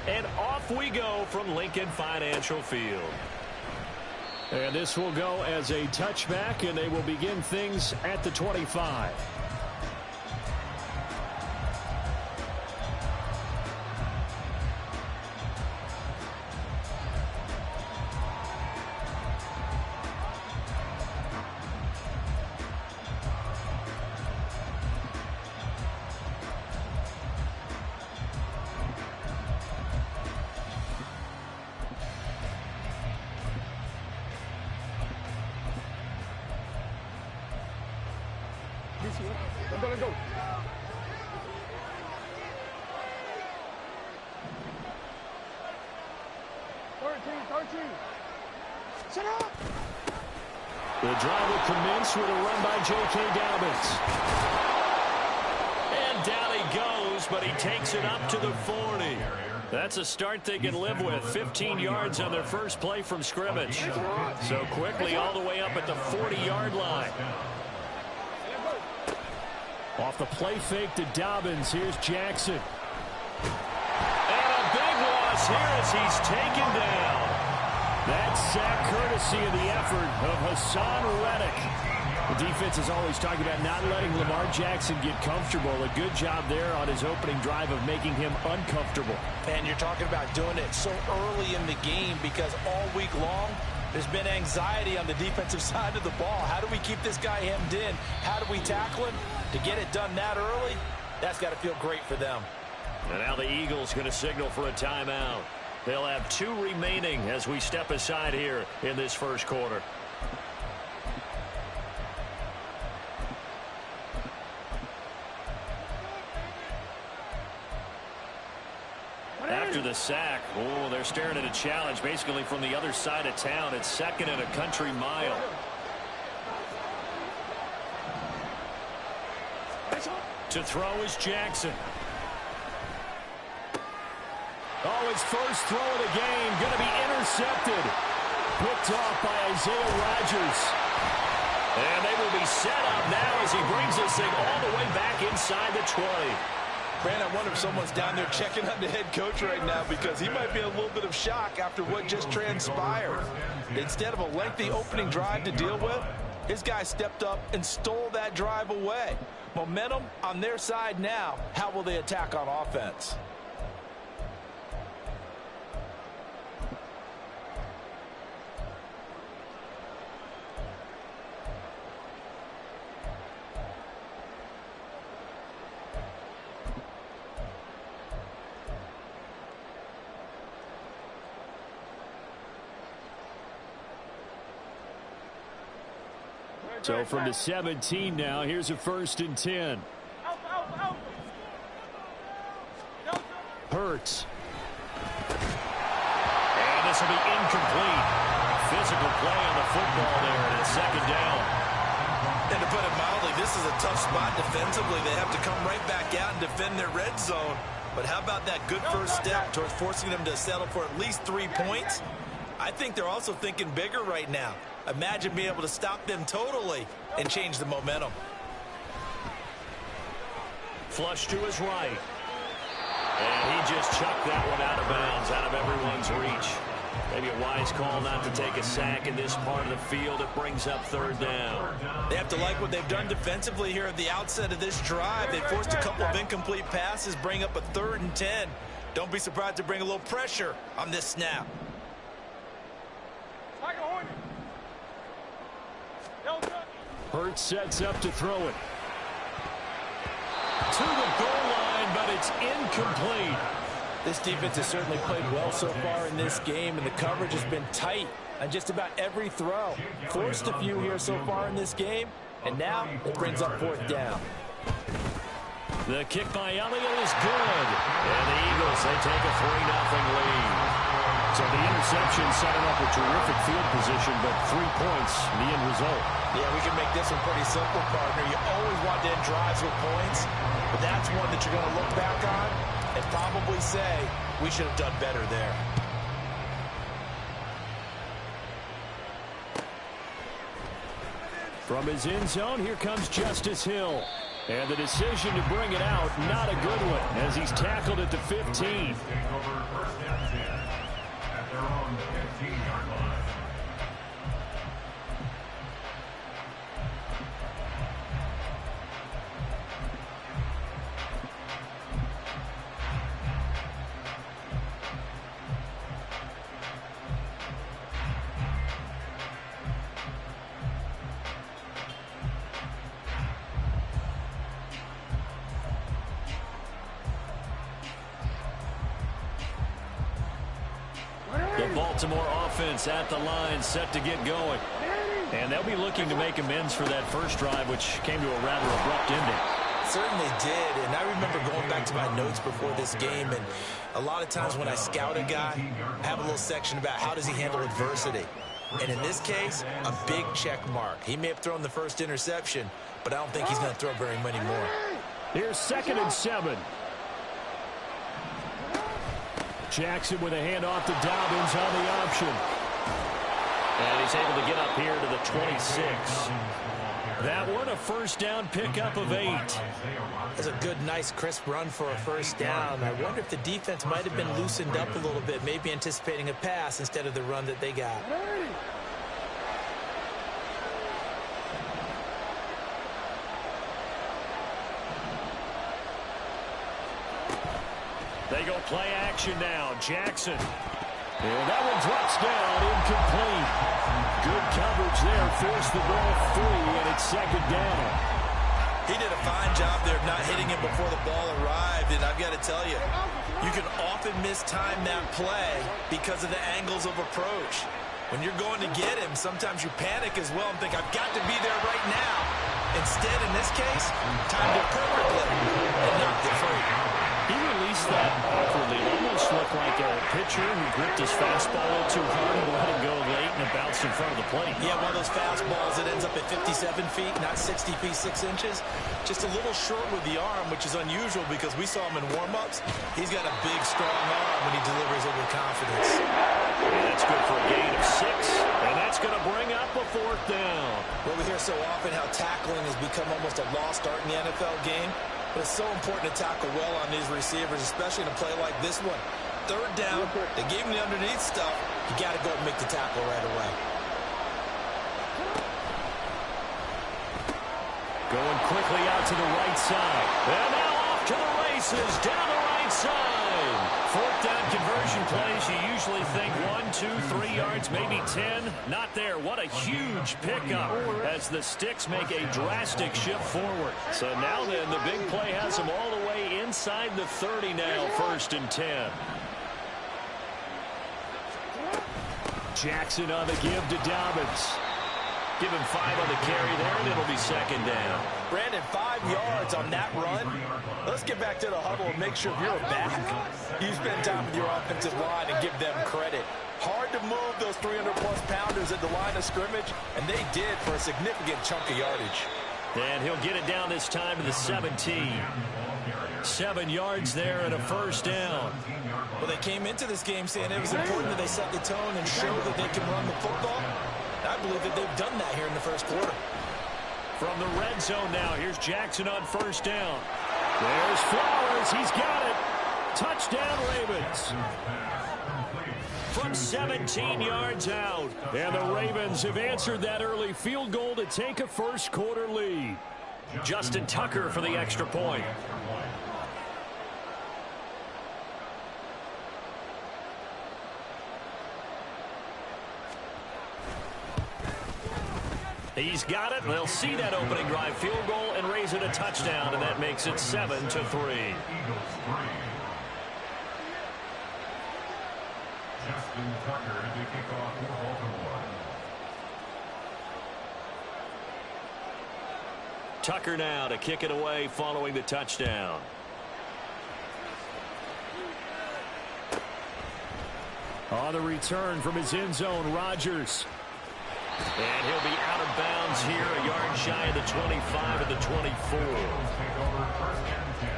And off we go from Lincoln Financial Field. And this will go as a touchback, and they will begin things at the 25. Let's go. 13. Shut up. The drive will commence with a run by J.K. Dobbins. And down he goes, but he takes it up to the 40. That's a start they can live with. 15 yards on their first play from scrimmage. So quickly all the way up at the 40-yard line. Off the play fake to Dobbins. Here's Jackson. And a big loss here as he's taken down. That sack courtesy of the effort of Hassan Reddick. The defense is always talking about not letting Lamar Jackson get comfortable. A good job there on his opening drive of making him uncomfortable. And you're talking about doing it so early in the game because all week long there's been anxiety on the defensive side of the ball. How do we keep this guy hemmed in? How do we tackle him? To get it done that early, that's got to feel great for them. And now the Eagles going to signal for a timeout. They'll have 2 remaining as we step aside here in this first quarter. After the sack, they're staring at a challenge basically from the other side of town. It's 2nd and a country mile. To throw is Jackson. His first throw of the game going to be intercepted. Picked off by Isaiah Rodgers. And they will be set up now as he brings this thing all the way back inside the 20. Brand, I wonder if someone's down there checking on the head coach right now because he might be in a little bit of shock after what just transpired. Instead of a lengthy opening drive to deal with, his guy stepped up and stole that drive away. Momentum on their side now. How will they attack on offense? So from the 17 now, here's a 1st and 10. Hurts. And this will be incomplete. Physical play on the football there, and it's 2nd down. And to put it mildly, this is a tough spot defensively. They have to come right back out and defend their red zone. But how about that good first step towards forcing them to settle for at least 3 points? I think they're also thinking bigger right now. Imagine being able to stop them totally and change the momentum. Flush to his right. And he just chucked that one out of bounds, out of everyone's reach. Maybe a wise call not to take a sack in this part of the field. It brings up 3rd down. They have to like what they've done defensively here at the outset of this drive. They forced a couple of incomplete passes, bring up a 3rd and 10. Don't be surprised to bring a little pressure on this snap. Hurts sets up to throw it. To the goal line, but it's incomplete. This defense has certainly played well so far in this game, and the coverage has been tight on just about every throw. Forced a few here so far in this game, and now it brings up 4th down. The kick by Elliott is good. And the Eagles, they take a 3-0 lead. So the interception setting up a terrific field position, but 3 points, the end result. Yeah, we can make this one pretty simple, partner. You always want to end drives with points, but that's one that you're going to look back on and probably say, we should have done better there. From his end zone, here comes Justice Hill. And the decision to bring it out, not a good one, as he's tackled at the 15. Baltimore offense at the line, set to get going. And they'll be looking to make amends for that first drive, which came to a rather abrupt ending. Certainly did, and I remember going back to my notes before this game, and a lot of times when I scout a guy, I have a little section about how does he handle adversity. And in this case, a big check mark. He may have thrown the first interception, but I don't think he's going to throw very many more. Here's 2nd and 7. Jackson with a handoff to Dobbins on the option. And he's able to get up here to the 26. That one, a first down pickup of 8. That's a good, nice, crisp run for a first down. I wonder if the defense might have been loosened up a little bit, maybe anticipating a pass instead of the run that they got. They go play action now. Jackson. And that one drops down, incomplete. Good coverage there. Forced the ball free, and it's 2nd down. He did a fine job there of not hitting him before the ball arrived, and I've got to tell you, you can often mistime that play because of the angles of approach. When you're going to get him, sometimes you panic as well and think, I've got to be there right now. Instead, in this case, timed it perfectly and knocked it free. He released that awkwardly. It almost looked like a pitcher who gripped his fastball a little too hard and let it go late, and it bounced in front of the plate. Yeah, one of those fastballs that ends up at 57 feet, not 60 feet, 6 inches. Just a little short with the arm, which is unusual because we saw him in warm-ups. He's got a big, strong arm when he delivers it with confidence. And that's good for a gain of 6, and that's going to bring up a 4th down. Well, we hear so often how tackling has become almost a lost art in the NFL game. But it's so important to tackle well on these receivers, especially in a play like this one. 3rd down, they gave him the underneath stuff. You got to go and make the tackle right away. Going quickly out to the right side. And now off to the races, down the right side. 4th down conversion plays, you usually think 1, 2, 3 yards, maybe 10. Not there. What a huge pickup as the sticks make a drastic shift forward. So now then, the big play has them all the way inside the 30 now, 1st and 10. Jackson on the give to Dobbins. Give him 5 on the carry there, and it'll be 2nd down. Brandon, 5 yards on that run. Let's get back to the huddle and make sure you're back. You spend time with your offensive line and give them credit. Hard to move those 300-plus pounders at the line of scrimmage, and they did for a significant chunk of yardage. And he'll get it down this time to the 17. 7 yards there and a first down. Well, they came into this game saying it was important that they set the tone and show that they can run the football. I believe that they've done that here in the first quarter. From the red zone now, here's Jackson on first down. There's Flowers. He's got it. Touchdown, Ravens. From 17 yards out. And the Ravens have answered that early field goal to take a first quarter lead. Justin Tucker for the extra point. He's got it. They'll see that opening drive field goal and raise it a touchdown, and that makes it 7-3. Justin Tucker to kick off for Baltimore. Tucker now to kick it away following the touchdown. On the return from his end zone, Rodgers. And he'll be out of bounds here, a yard shy of the 25 of the 24. Take over 1st and 10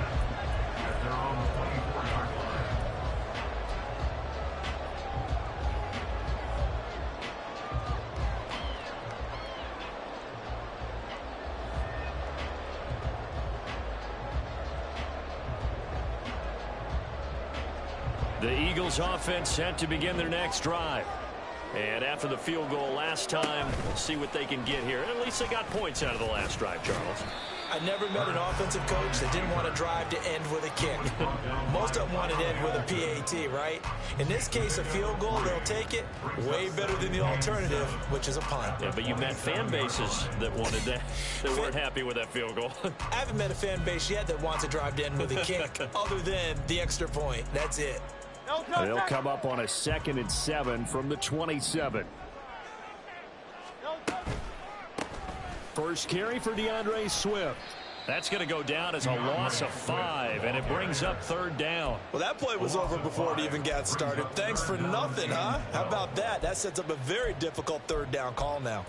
at their own 24-yard line. The Eagles offense set to begin their next drive. And after the field goal last time, we'll see what they can get here. At least they got points out of the last drive, Charles. I never met an offensive coach that didn't want a drive to end with a kick. Most of them want it to end with a PAT, right? In this case, a field goal, they'll take it. Way better than the alternative, which is a punt. Yeah, but you've met fan bases that wanted that, that weren't happy with that field goal. I haven't met a fan base yet that wants a drive to end with a kick, other than the extra point. That's it. They'll come up on a 2nd and 7 from the 27. First carry for DeAndre Swift. That's going to go down as a loss of 5, and it brings up 3rd down. Well, that play was over before it even got started. Thanks for nothing, huh? How about that? That sets up a very difficult 3rd down call now.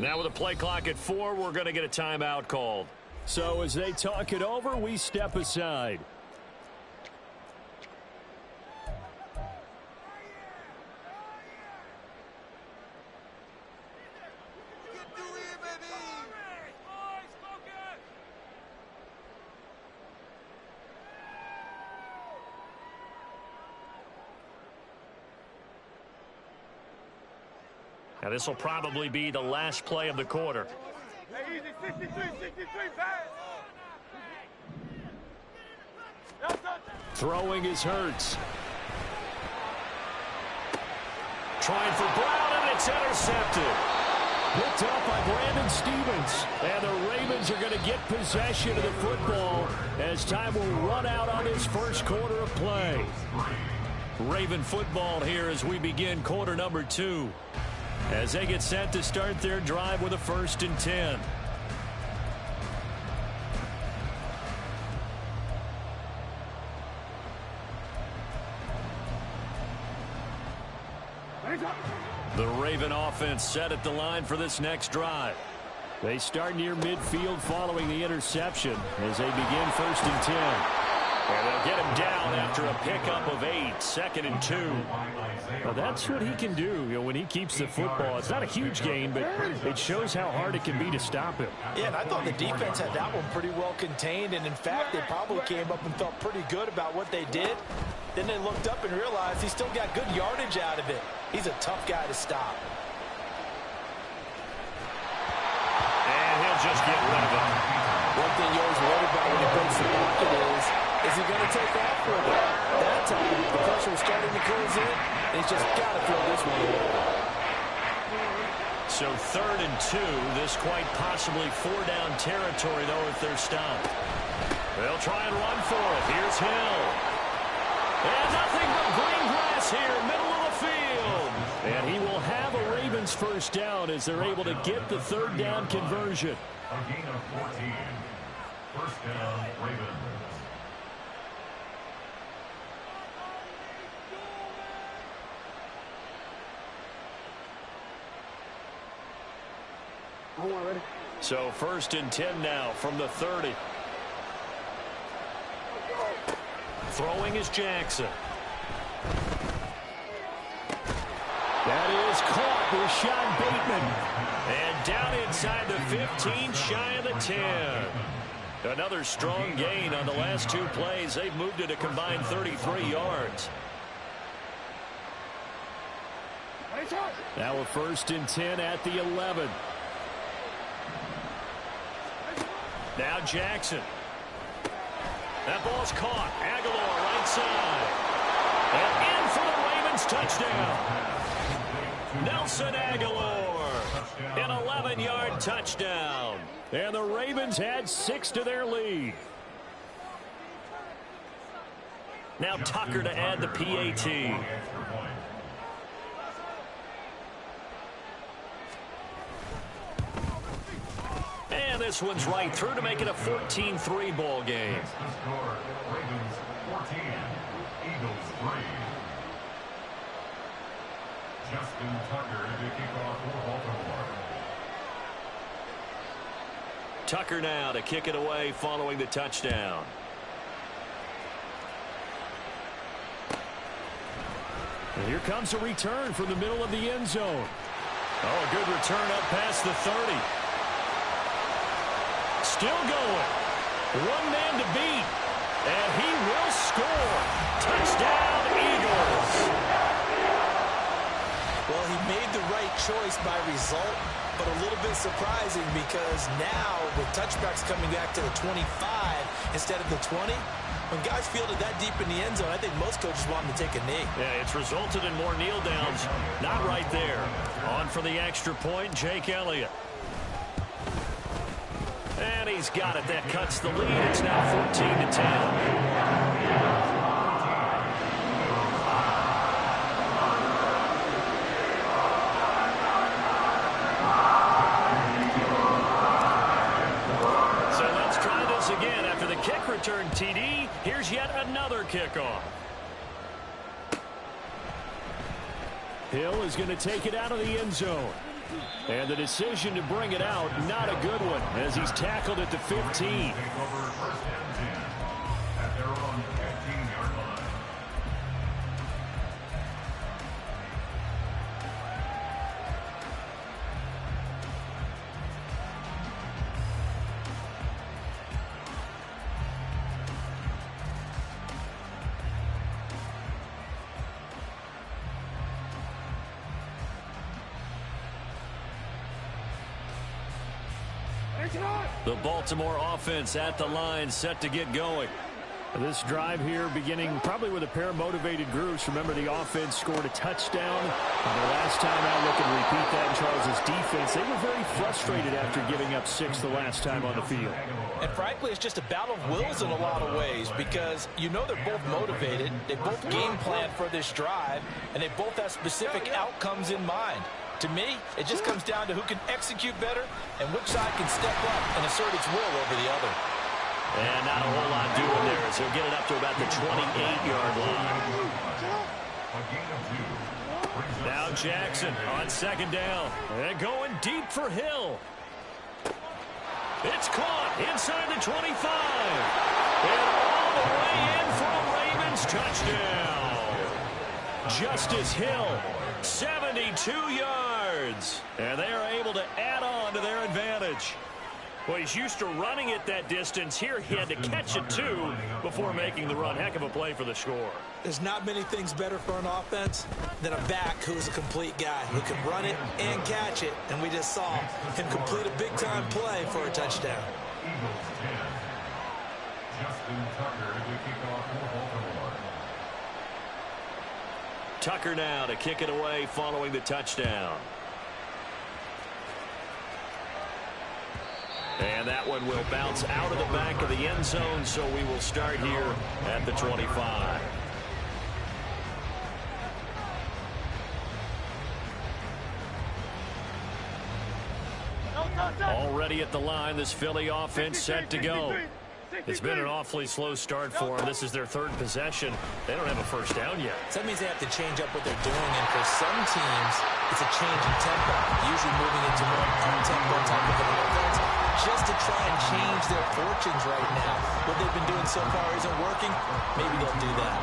Now with a play clock at 4, we're going to get a timeout called. So as they talk it over, we step aside. Now this will probably be the last play of the quarter. Hey, easy, 63, pass. Throwing is Hurts. Trying for Brown, and it's intercepted. Picked up by Brandon Stevens. And the Ravens are going to get possession of the football as time will run out on this first quarter of play. Raven football here as we begin quarter number 2. As they get set to start their drive with a 1st and 10. The Raven offense set at the line for this next drive. They start near midfield following the interception as they begin 1st and 10. And they'll get him down after a pickup of 8, 2nd and 2. Well, that's what he can do, when he keeps the football. It's not a huge gain, but it shows how hard it can be to stop him. Yeah, and I thought the defense had that one pretty well contained, and in fact, they probably came up and felt pretty good about what they did. Then they looked up and realized he still got good yardage out of it. He's a tough guy to stop. And he'll just get rid of it. One thing you always worry about when he breaks the pocket is he going to take off with it? That time, the pressure was starting to close in, and he's just got to throw this one away. So 3rd and 2, this quite possibly 4-down territory, though, if they're stopped. They'll try and run for it. Here's Hill. And nothing but green grass here, middle of the field. And he will have a Ravens 1st down as they're able to get the 3rd down conversion. A gain of 14. 1st down, Ravens. So 1st and 10 now from the 30. Throwing is Jackson. That is caught with Sean Bateman. And down inside the 15, shy of the 10. Another strong gain on the last 2 plays. They've moved it a combined 33 yards. Now a 1st and 10 at the 11. Now Jackson. That ball's caught. Aguilar right side. And in for the Ravens touchdown. Nelson Aguilar. An 11-yard touchdown. And the Ravens had 6 to their lead. Now Tucker to add the PAT. And this one's right through to make it a 14-3 ball game. The score, Ravens 14, Eagles 3. Justin Tucker to kick off for Baltimore. Tucker now to kick it away following the touchdown. And here comes a return from the middle of the end zone. Oh, a good return up past the 30. Still going. One man to beat. And he will score. Touchdown, Eagles. Well, he made the right choice by result, but a little bit surprising because now with touchbacks coming back to the 25 instead of the 20, when guys fielded that deep in the end zone, I think most coaches want them to take a knee. Yeah, it's resulted in more kneel downs. Not right there. On for the extra point, Jake Elliott. And he's got it. That cuts the lead. It's now 14-10. Again, after the kick return TD, here's yet another kickoff. Hill is going to take it out of the end zone. And the decision to bring it out, not a good one, as he's tackled at the 15. At their own 15-yard line. The Baltimore offense at the line, set to get going. This drive here beginning probably with a pair of motivated groups. Remember, the offense scored a touchdown. And the last time out, look and repeat that in Charles' defense. They were very frustrated after giving up 6 the last time on the field. And frankly, it's just a battle of wills in a lot of ways because you know they're both motivated. They both game plan for this drive, and they both have specific outcomes in mind. To me, it just comes down to who can execute better and which side can step up and assert its will over the other. And not a whole lot doing there, so he'll get it up to about the 28-yard line. Now Jackson on second down. And going deep for Hill. It's caught inside the 25. And all the way in for a Ravens touchdown. Justice Hill, 72 yards. And they are able to add on to their advantage. Well, he's used to running it that distance. Here he had to catch it, too, before making the run. Heck of a play for the score. There's not many things better for an offense than a back who's a complete guy who can run it and catch it. And we just saw him complete a big-time play for a touchdown. Tucker now to kick it away following the touchdown. And that one will bounce out of the back of the end zone, so we will start here at the 25. Already at the line, this Philly offense set to go. It's been an awfully slow start for them. This is their third possession. They don't have a first down yet. So that means they have to change up what they're doing, and for some teams, it's a change in tempo, usually moving into more tempo type of an offense, just to try and change their fortunes right now. What they've been doing so far isn't working. Maybe they'll do that.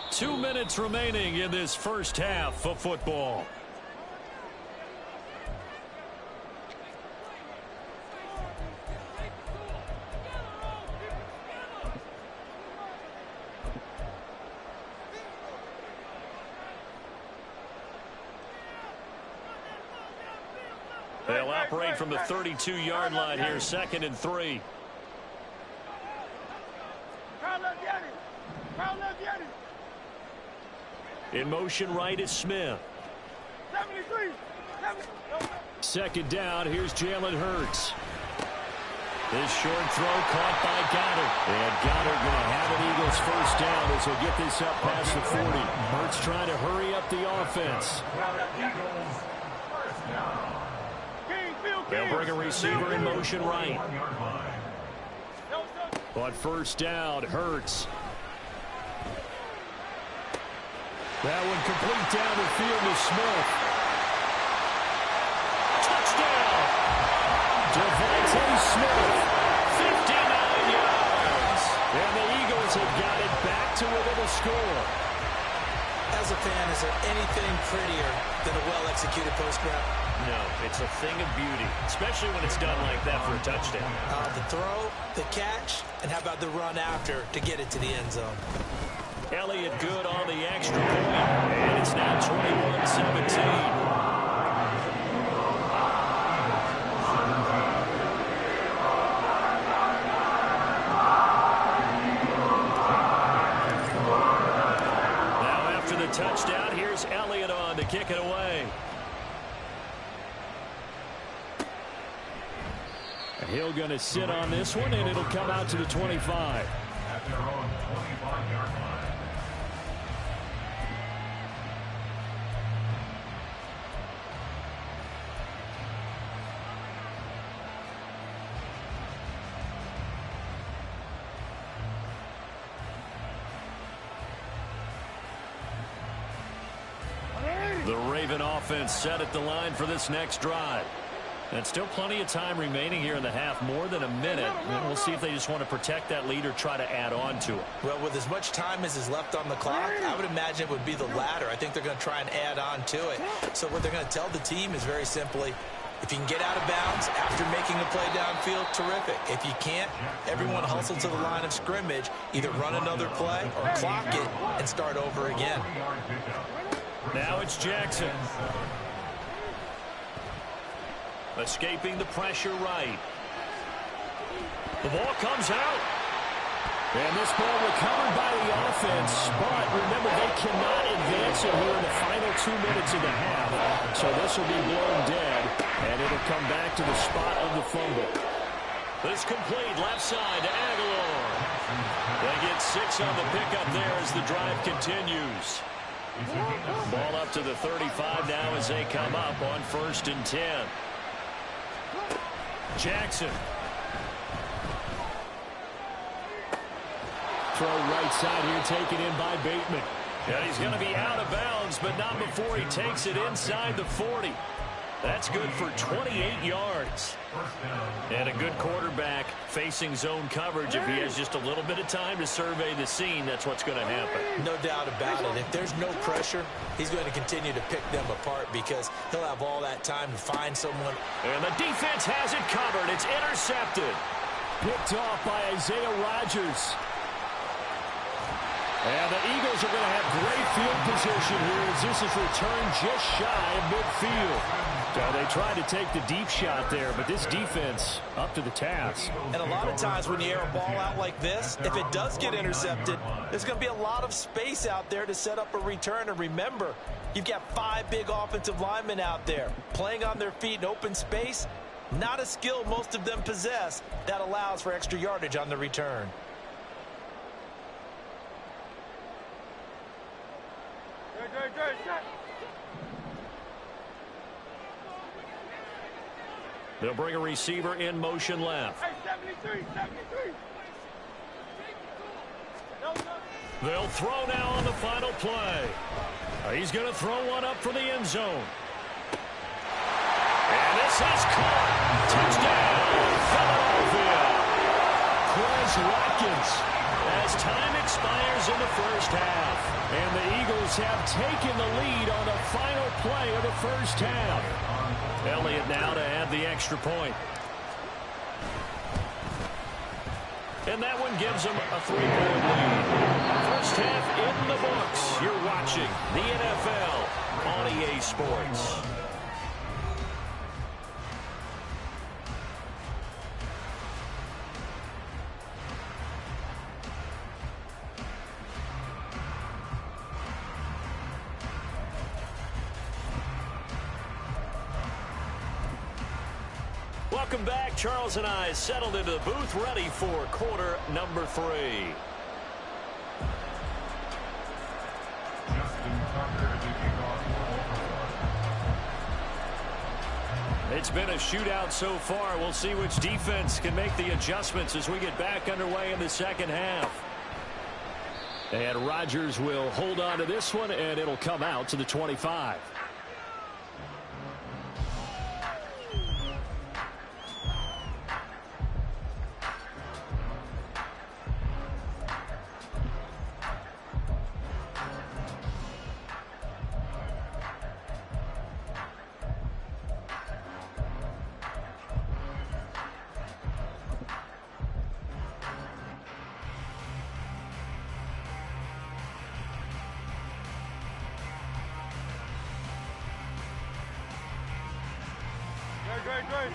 Two minutes remaining in this first half of football. They'll operate from the 32-yard line here, 2nd and 3. In motion right is Smith. 73. 2nd down, here's Jalen Hurts. This short throw caught by Goddard. And Goddard going to have an Eagles first down as he'll get this up past the 40. Hurts trying to hurry up the offense. They'll bring a receiver in motion right. On first down, Hurts. That one complete down the field to Smith. Touchdown! Devontae Smith, 59 yards. And the Eagles have got it back to within a score. As a fan, is there anything prettier than a well-executed post grab? No, it's a thing of beauty, especially when it's done like that for a touchdown. The throw, the catch, and how about the run after to get it to the end zone? Elliott good on the extra point, and it's now 21-17. Touchdown. Here's Elliott on to kick it away. He'll going to sit on this one, and it'll come out to the 25. At their own 25-yard line. The Raven offense set at the line for this next drive. And still plenty of time remaining here in the half, more than a minute. And we'll see if they just want to protect that lead or try to add on to it. Well, with as much time as is left on the clock, I would imagine it would be the latter. I think they're going to try and add on to it. So what they're going to tell the team is very simply, if you can get out of bounds after making a play downfield, terrific. If you can't, everyone hustle to the line of scrimmage, either run another play or clock it and start over again. Now it's Jackson. Escaping the pressure right. The ball comes out. And this ball recovered by the offense. But remember, they cannot advance it here in the final 2 minutes of the half. So this will be blown dead. And it'll come back to the spot of the fumble. This complete left side to Aguilar. They get 6 on the pickup there as the drive continues. Ball up to the 35 now as they come up on 1st and 10. Jackson. Throw right side here taken in by Bateman. And he's going to be out of bounds, but not before he takes it inside the 40. That's good for 28 yards. And a good quarterback facing zone coverage. If he has just a little bit of time to survey the scene, that's what's going to happen. No doubt about it. If there's no pressure, he's going to continue to pick them apart because he'll have all that time to find someone. And the defense has it covered. It's intercepted. Picked off by Isaiah Rodgers. And the Eagles are going to have great field position here as this is returned just shy of midfield. So they tried to take the deep shot there, but this defense up to the task. And a lot of times when you air a ball out like this, if it does get intercepted, there's going to be a lot of space out there to set up a return. And remember, you've got 5 big offensive linemen out there playing on their feet in open space. Not a skill most of them possess that allows for extra yardage on the return. They'll bring a receiver in motion left. Hey, 73, 73. They'll throw now on the final play. He's going to throw one up for the end zone. And this is caught. Touchdown, Philadelphia. Quez Watkins. As time expires in the first half. And the Eagles have taken the lead on the final play of the first half. Elliott now to add the extra point. And that one gives them a 3-point lead. First half in the books. You're watching the NFL on EA Sports. Welcome back. Charles and I settled into the booth ready for quarter number 3. It's been a shootout so far. We'll see which defense can make the adjustments as we get back underway in the second half. And Rodgers will hold on to this one, and it'll come out to the 25.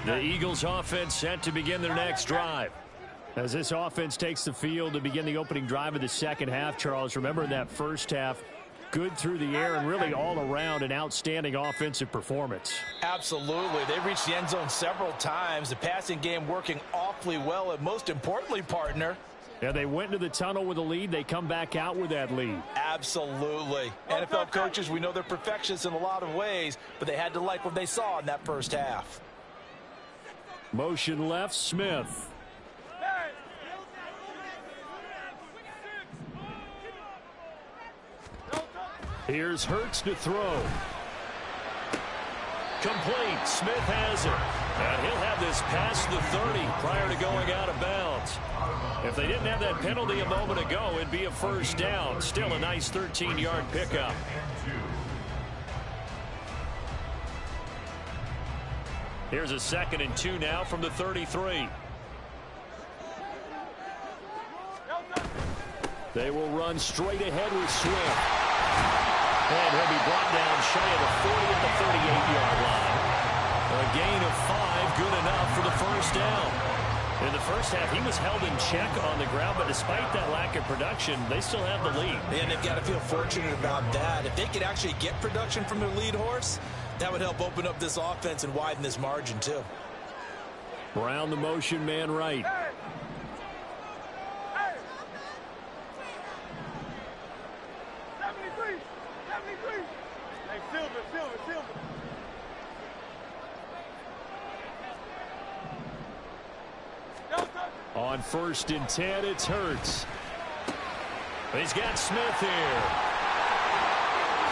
The Eagles offense set to begin their next drive. As this offense takes the field to begin the opening drive of the second half, Charles, remember in that first half, good through the air and really all around an outstanding offensive performance. Absolutely. They reached the end zone several times. The passing game working awfully well. And most importantly, partner, yeah, they went into the tunnel with a lead. They come back out with that lead. Absolutely. NFL coaches, we know they're perfectionists in a lot of ways, but they had to like what they saw in that first half. Motion left, Smith. Here's Hurts to throw. Complete. Smith has it. And he'll have this past the 30 prior to going out of bounds. If they didn't have that penalty a moment ago, it'd be a first down. Still a nice 13-yard pickup. Here's a 2nd and 2 now from the 33. They will run straight ahead with Swift. And he'll be brought down shy of the 40 at the 38-yard line. A gain of 5, good enough for the first down. In the first half, he was held in check on the ground, but despite that lack of production, they still have the lead. And they've got to feel fortunate about that. If they could actually get production from their lead horse, that would help open up this offense and widen this margin, too. Brown the motion man right. On 1st and 10, it's Hurts. He's got Smith here.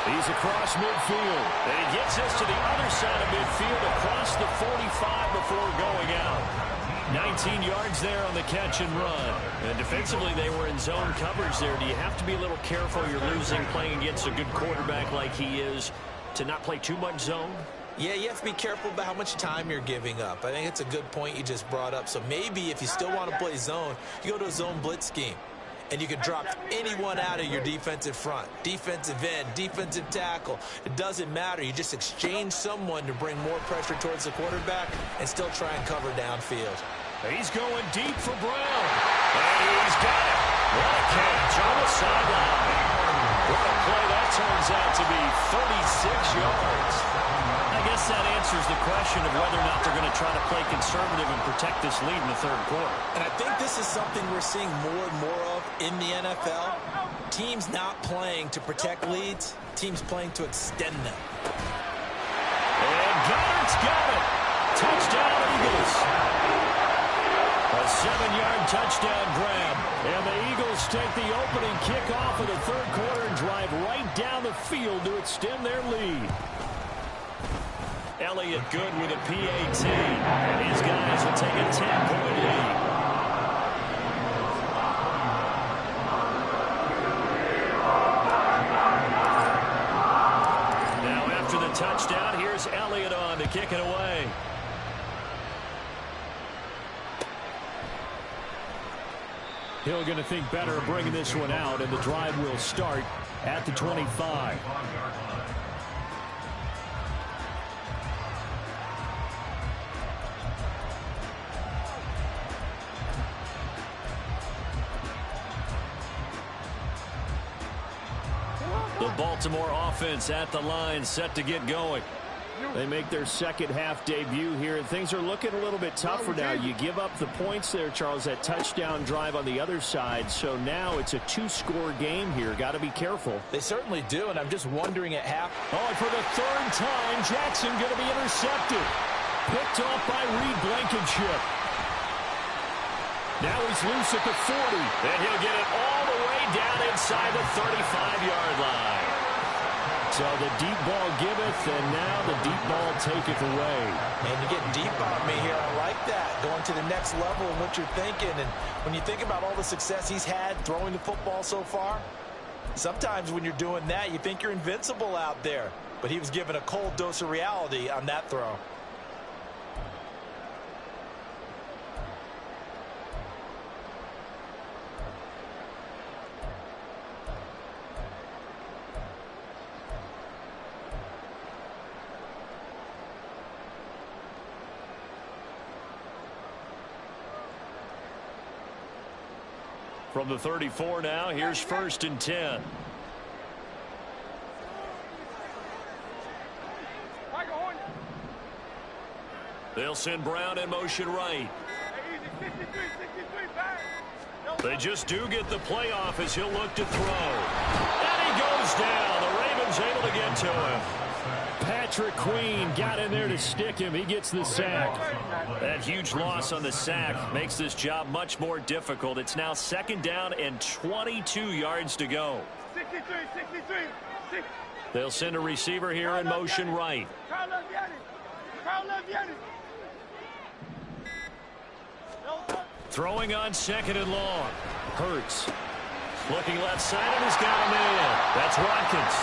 He's across midfield. And he gets us to the other side of midfield across the 45 before going out. 19 yards there on the catch and run. And defensively, they were in zone coverage there. Do you have to be a little careful? You're losing playing against a good quarterback like he is to not play too much zone? Yeah, you have to be careful about how much time you're giving up. I think it's a good point you just brought up. So maybe if you still want to play zone, you go to a zone blitz scheme. And you can drop anyone out of your defensive front. Defensive end, defensive tackle. It doesn't matter. You just exchange someone to bring more pressure towards the quarterback and still try and cover downfield. He's going deep for Brown. And he's got it. What a catch on the sideline. What a play that turns out to be, 36 yards. I guess that answers the question of whether or not they're going to try to play conservative and protect this lead in the third quarter. And I think this is something we're seeing more and more of in the NFL. Teams not playing to protect leads, teams playing to extend them. And Goddard's got it. Touchdown, Eagles. A 7-yard touchdown grab. And the Eagles take the opening kickoff of the third quarter and drive right down the field to extend their lead. Elliott good with a PAT. And his guys will take a 10-point lead. Now after the touchdown, here's Elliott on to kick it away. Hill going to think better of bringing this one out, and the drive will start at the 25. The Baltimore offense at the line, set to get going. They make their second half debut here, and things are looking a little bit tougher now. You give up the points there, Charles, that touchdown drive on the other side. So now it's a 2-score game here. Got to be careful. They certainly do, and I'm just wondering at half. Oh, and for the third time, Jackson going to be intercepted. Picked off by Reed Blankenship. Now he's loose at the 40, and he'll get it all the way down inside the 35-yard line. So the deep ball giveth, and now the deep ball taketh away. And you get deep on me here. I like that. Going to the next level in what you're thinking. And when you think about all the success he's had throwing the football so far, sometimes when you're doing that, you think you're invincible out there. But he was given a cold dose of reality on that throw. From the 34 now, here's 1st and 10. They'll send Brown in motion right. They just do get the play off as he'll look to throw. And he goes down. The Ravens able to get to him. Patrick Queen got in there to stick him. He gets the sack. That huge loss on the sack makes this job much more difficult. It's now 2nd down and 22 yards to go. 63. They'll send a receiver here in motion right. Throwing on 2nd and long. Hurts. Looking left side and he's got a man. That's Watkins.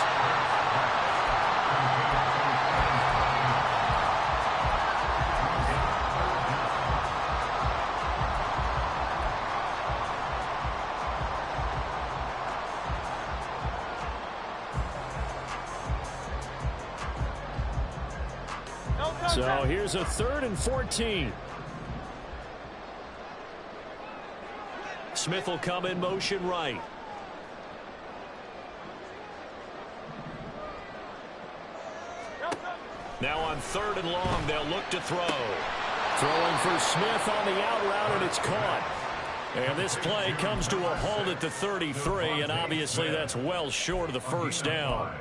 So here's a 3rd and 14. Smith will come in motion right. Now on 3rd and long, they'll look to throw. Throwing for Smith on the out route, and it's caught. And this play comes to a halt at the 33, and obviously that's well short of the 1st down.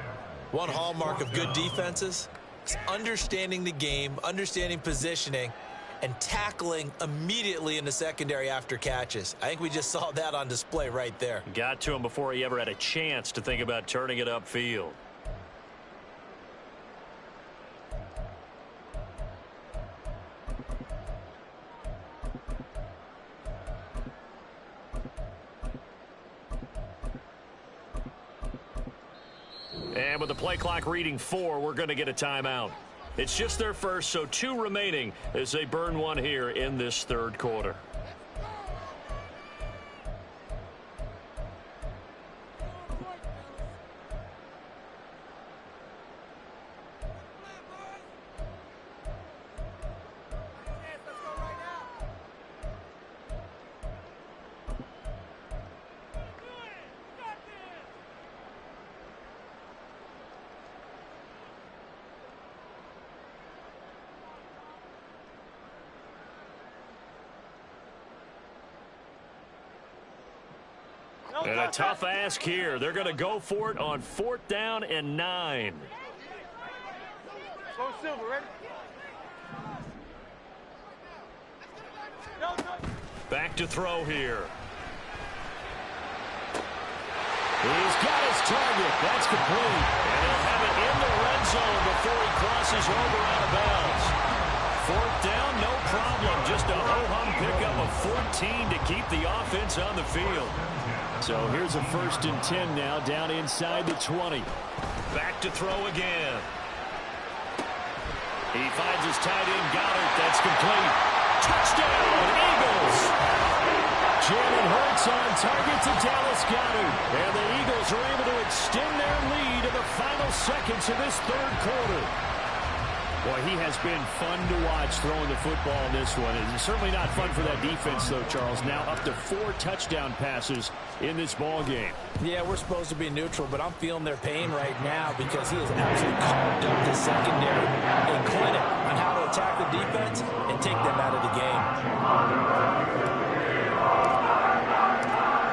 One hallmark of good defenses is understanding the game, understanding positioning, and tackling immediately in the secondary after catches. I think we just saw that on display right there. Got to him before he ever had a chance to think about turning it upfield. And with the play clock reading 4, we're going to get a timeout. It's just their first, so 2 remaining as they burn one here in this 3rd quarter. And a tough ask here. They're going to go for it on 4th down and 9. Go Silver, ready? Back to throw here. He's got his target. That's complete. And he'll have it in the red zone before he crosses over out of bounds. 4th down, no problem. Just a ho-hum pickup of 14 to keep the offense on the field. So here's a 1st and 10 now, down inside the 20. Back to throw again. He finds his tight end, Goddard. That's complete. Touchdown, Eagles! Jalen Hurts on target to Dallas Goedert. And the Eagles are able to extend their lead in the final seconds of this 3rd quarter. Boy, he has been fun to watch throwing the football in this one. It's certainly not fun for that defense, though, Charles. Now up to 4 touchdown passes in this ball game. Yeah, we're supposed to be neutral, but I'm feeling their pain right now because he has absolutely carved up the secondary, a clinic on how to attack the defense and take them out of the game.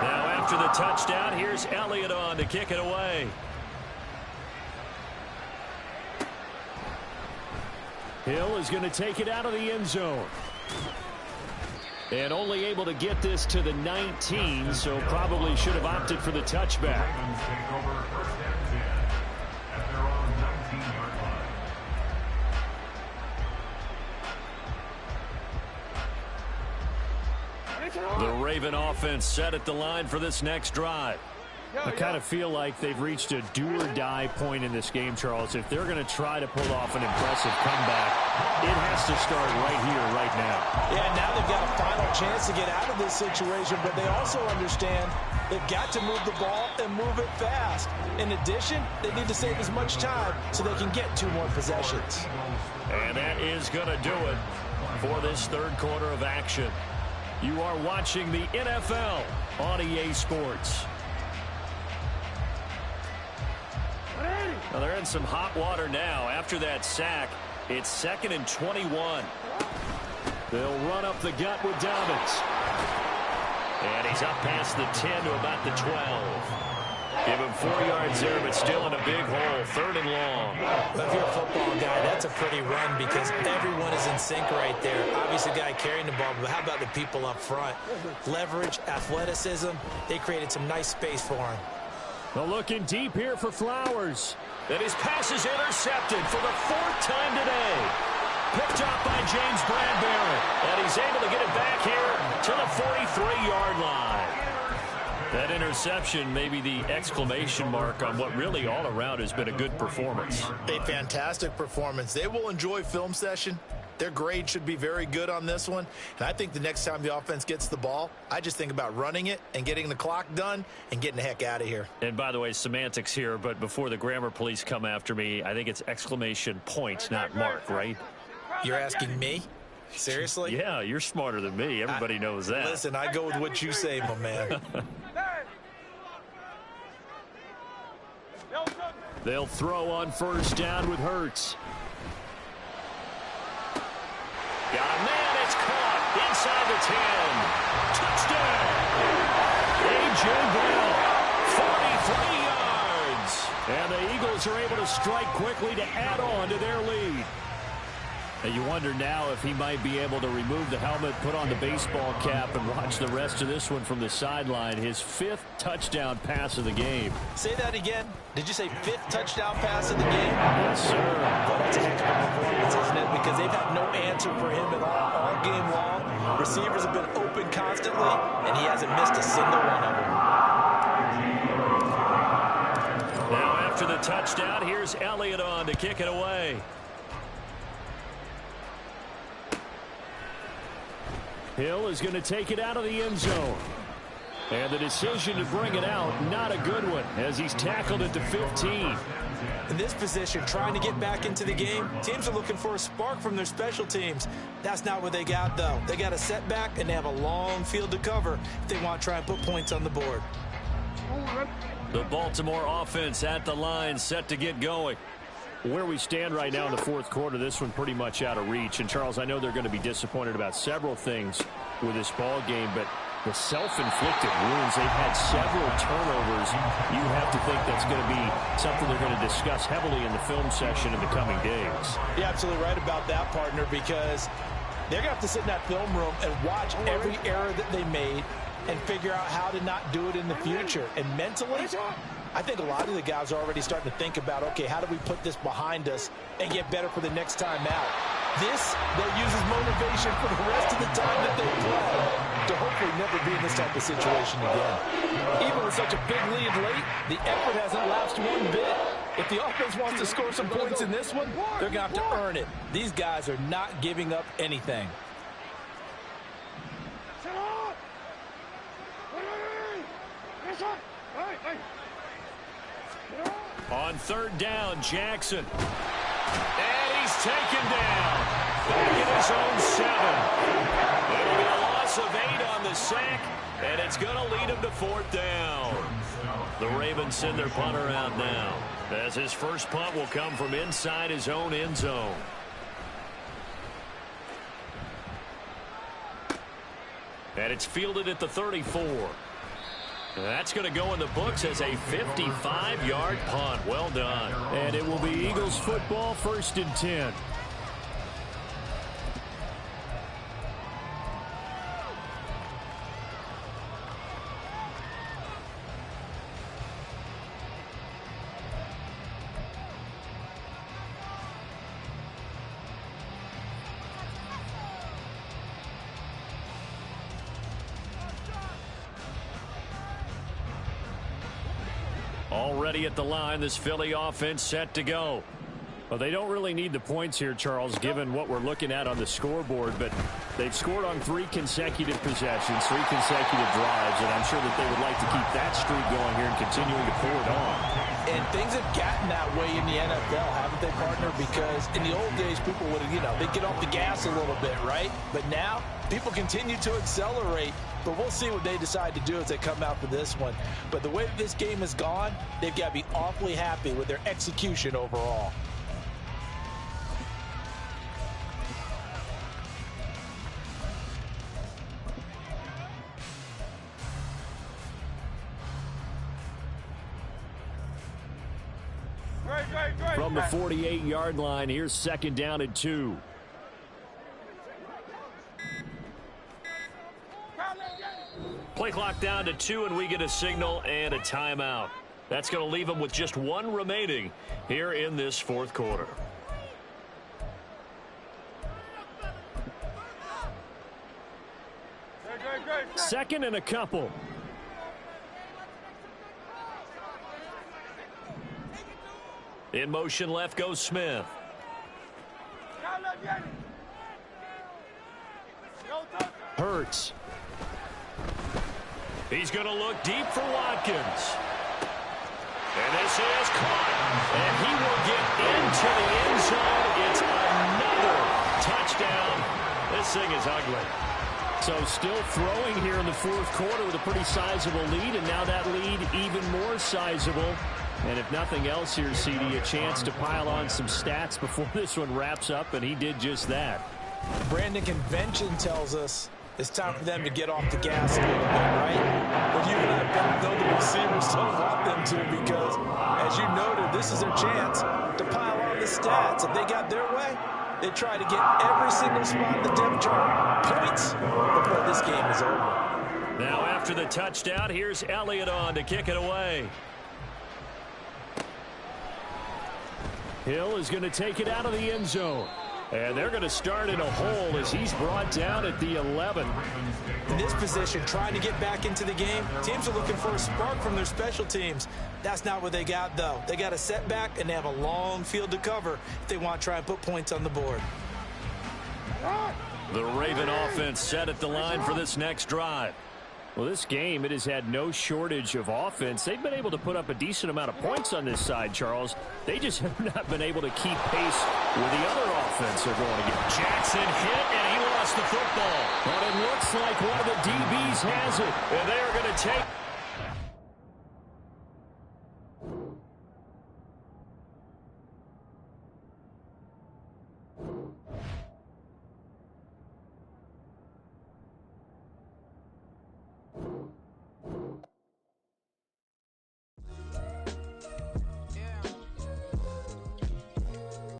Now after the touchdown, here's Elliott on to kick it away. Hill is going to take it out of the end zone. And only able to get this to the 19, so probably should have opted for the touchback. Ravens take over 1st and 10 at their own 19-yard line. The Raven offense set at the line for this next drive. I kind of feel like they've reached a do-or-die point in this game, Charles. If they're going to try to pull off an impressive comeback, it has to start right here, right now. Yeah, now they've got a final chance to get out of this situation, but they also understand they've got to move the ball and move it fast. In addition, they need to save as much time so they can get 2 more possessions. And that is going to do it for this 3rd quarter of action. You are watching the NFL on EA Sports. Well, they're in some hot water now. After that sack, it's 2nd and 21. They'll run up the gut with Dobbins. And he's up past the 10 to about the 12. Give him 4 yards there, but still in a big hole. 3rd and long. But if you're a football guy, that's a pretty run because everyone is in sync right there. Obviously, the guy carrying the ball, but how about the people up front? Leverage, athleticism, they created some nice space for him. Well, looking deep here for Flowers. And his pass is intercepted for the 4th time today. Picked up by James Bradbury. And he's able to get it back here to the 43-yard line. That interception may be the exclamation mark on what really all around has been a good performance. A fantastic performance. They will enjoy film session. Their grade should be very good on this one. And I think the next time the offense gets the ball, I just think about running it and getting the clock done and getting the heck out of here. And by the way, semantics here, but before the grammar police come after me, I think it's exclamation point, not mark, right? You're asking me? Seriously? Yeah, you're smarter than me. Everybody knows that. Listen, I go with what you say, my man. They'll throw on 1st down with Hurts. Got a man, it's caught inside the 10. Touchdown. A.J. Brown, 43 yards. And the Eagles are able to strike quickly to add on to their lead. And you wonder now if he might be able to remove the helmet, put on the baseball cap, and watch the rest of this one from the sideline. His 5th touchdown pass of the game. Say that again. Did you say 5th touchdown pass of the game? Yes, sir. Well, that's a heck of a performance, isn't it? Because they've had no answer for him at all game long. Receivers have been open constantly, and he hasn't missed a single one of them. Now after the touchdown, here's Elliott on to kick it away. Hill is going to take it out of the end zone. And the decision to bring it out, not a good one, as he's tackled at the 15. In this position, trying to get back into the game, teams are looking for a spark from their special teams. That's not what they got, though. They got a setback, and they have a long field to cover if they want to try and put points on the board. The Baltimore offense at the line, set to get going. Where we stand right now in the 4th quarter, this one pretty much out of reach. And, Charles, I know they're going to be disappointed about several things with this ball game, but the self-inflicted wounds, they've had several turnovers. You have to think that's going to be something they're going to discuss heavily in the film session in the coming days. You're absolutely right about that, partner, because they're going to have to sit in that film room and watch every error that they made and figure out how to not do it in the future. And mentally, I think a lot of the guys are already starting to think about, okay, how do we put this behind us and get better for the next time out? This, they'll use as motivation for the rest of the time that they play to hopefully never be in this type of situation again. Even with such a big lead late, the effort hasn't lapsed one bit. If the offense wants to score some points in this one, they're going to have to earn it. These guys are not giving up anything. On 3rd down, Jackson. And he's taken down. Back in his own 7. It'll be a loss of 8 on the sack, and it's going to lead him to 4th down. The Ravens send their punter out now, as his first punt will come from inside his own end zone. And it's fielded at the 34. That's going to go in the books as a 55-yard punt. Well done. And it will be Eagles football, 1st and 10. Already at the line, this Philly offense set to go. Well, they don't really need the points here, Charles, given what we're looking at on the scoreboard, but they've scored on 3 consecutive possessions, 3 consecutive drives, and I'm sure that they would like to keep that streak going here and continuing to pour it on. And things have gotten that way in the NFL, haven't they, partner? Because in the old days, people would, they'd get off the gas a little bit, right? But now, people continue to accelerate. But we'll see what they decide to do as they come out for this one. But the way this game has gone, they've got to be awfully happy with their execution overall. From the 48-yard line, here's 2nd down and 2. Play clock down to 2, and we get a signal and a timeout. That's going to leave them with just 1 remaining here in this 4th quarter. Second and a couple. In motion left goes Smith. Hurts. He's going to look deep for Watkins. And this is caught. And he will get into the end zone. It's another touchdown. This thing is ugly. So still throwing here in the 4th quarter with a pretty sizable lead. And now that lead even more sizable. And if nothing else here, CD, a chance to pile on some stats before this one wraps up, and he did just that. Brandon, convention tells us it's time for them to get off the gas a little bit, right? But you and I both know the receivers don't want them to because, as you noted, this is their chance to pile on the stats. If they got their way, they try to get every single spot in the depth chart points before this game is over. Now after the touchdown, here's Elliott on to kick it away. Hill is going to take it out of the end zone. And they're going to start in a hole as he's brought down at the 11. In this position, trying to get back into the game, teams are looking for a spark from their special teams. That's not what they got, though. They got a setback, and they have a long field to cover if they want to try and put points on the board. The Raven offense set at the line for this next drive. Well, this game, it has had no shortage of offense. They've been able to put up a decent amount of points on this side, Charles. They just have not been able to keep pace with the other offense they're going against. Jackson hit, and he lost the football. But it looks like one of the DBs has it. And they are going to take